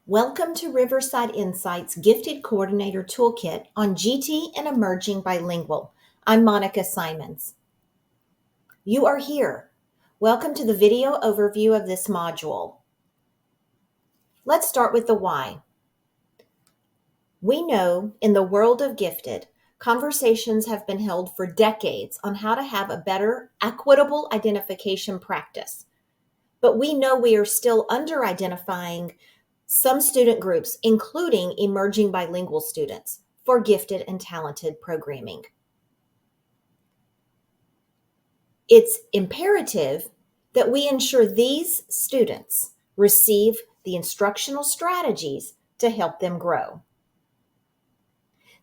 Welcome to Riverside Insight's Gifted Coordinator Toolkit on GT and Emerging Bilingual. I'm Monica Simons. You are here. Welcome to the video overview of this module. Let's start with the why. We know in the world of gifted, conversations have been held for decades on how to have a better, equitable identification practice. But we know we are still under-identifying some student groups, including emerging bilingual students, for gifted and talented programming. It's imperative that we ensure these students receive the instructional strategies to help them grow.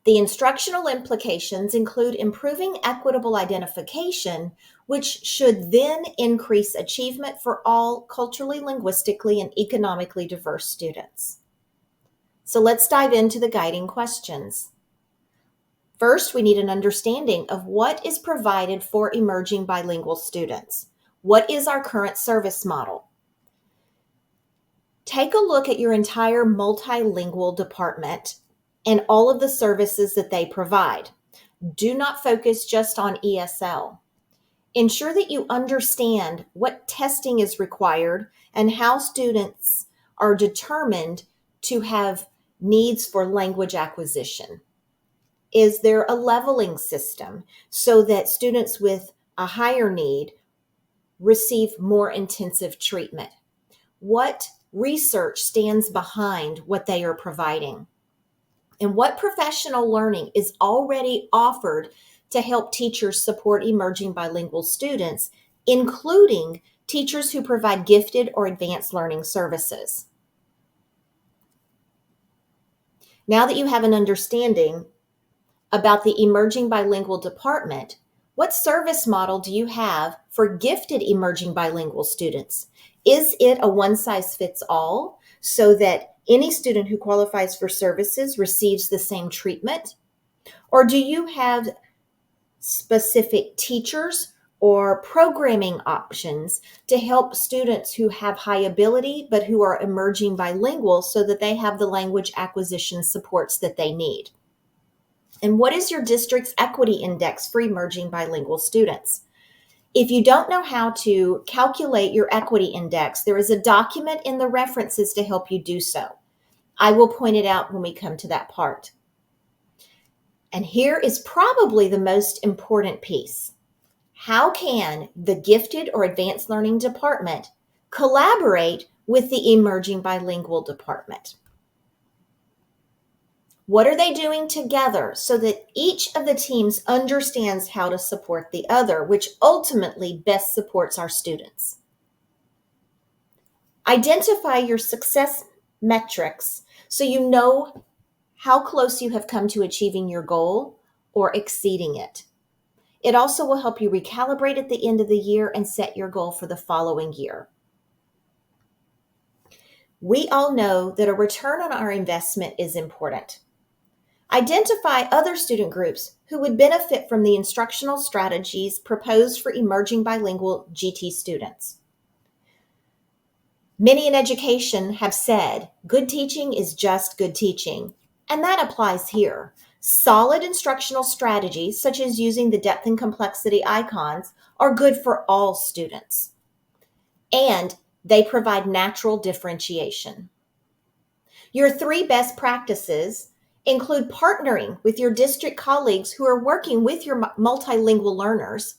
The instructional implications include improving equitable identification, which should then increase achievement for all culturally, linguistically, and economically diverse students. So let's dive into the guiding questions. First, we need an understanding of what is provided for emerging bilingual students. What is our current service model? Take a look at your entire multilingual department and all of the services that they provide. Do not focus just on ESL. Ensure that you understand what testing is required and how students are determined to have needs for language acquisition. Is there a leveling system so that students with a higher need receive more intensive treatment? What research stands behind what they are providing? And what professional learning is already offered to help teachers support emerging bilingual students, including teachers who provide gifted or advanced learning services? Now that you have an understanding about the emerging bilingual department, what service model do you have for gifted emerging bilingual students? Is it a one-size-fits-all so that any student who qualifies for services receives the same treatment? Or do you have specific teachers or programming options to help students who have high ability but who are emerging bilingual so that they have the language acquisition supports that they need? And what is your district's equity index for emerging bilingual students? If you don't know how to calculate your equity index, there is a document in the references to help you do so. I will point it out when we come to that part. And here is probably the most important piece. How can the gifted or advanced learning department collaborate with the emerging bilingual department? What are they doing together so that each of the teams understands how to support the other, which ultimately best supports our students? Identify your success metrics so you know how close you have come to achieving your goal or exceeding it. It also will help you recalibrate at the end of the year and set your goal for the following year. We all know that a return on our investment is important. Identify other student groups who would benefit from the instructional strategies proposed for emerging bilingual GT students. Many in education have said, good teaching is just good teaching, and that applies here. Solid instructional strategies, such as using the depth and complexity icons, are good for all students, and they provide natural differentiation. Your 3 best practices include partnering with your district colleagues who are working with your multilingual learners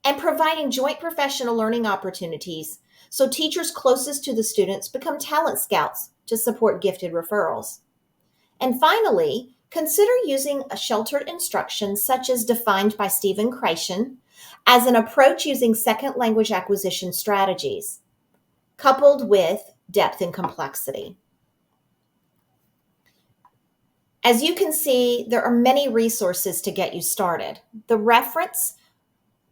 and providing joint professional learning opportunities so teachers closest to the students become talent scouts to support gifted referrals. And finally, consider using a sheltered instruction such as defined by Stephen Kreischen as an approach using second language acquisition strategies, coupled with depth and complexity. As you can see, there are many resources to get you started. The reference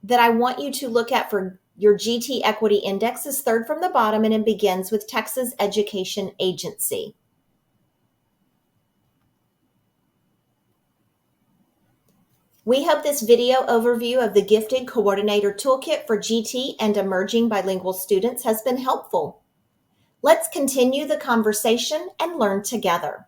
that I want you to look at for your GT Equity Index is third from the bottom, and it begins with Texas Education Agency. We hope this video overview of the Gifted Coordinator Toolkit for GT and emerging bilingual students has been helpful. Let's continue the conversation and learn together.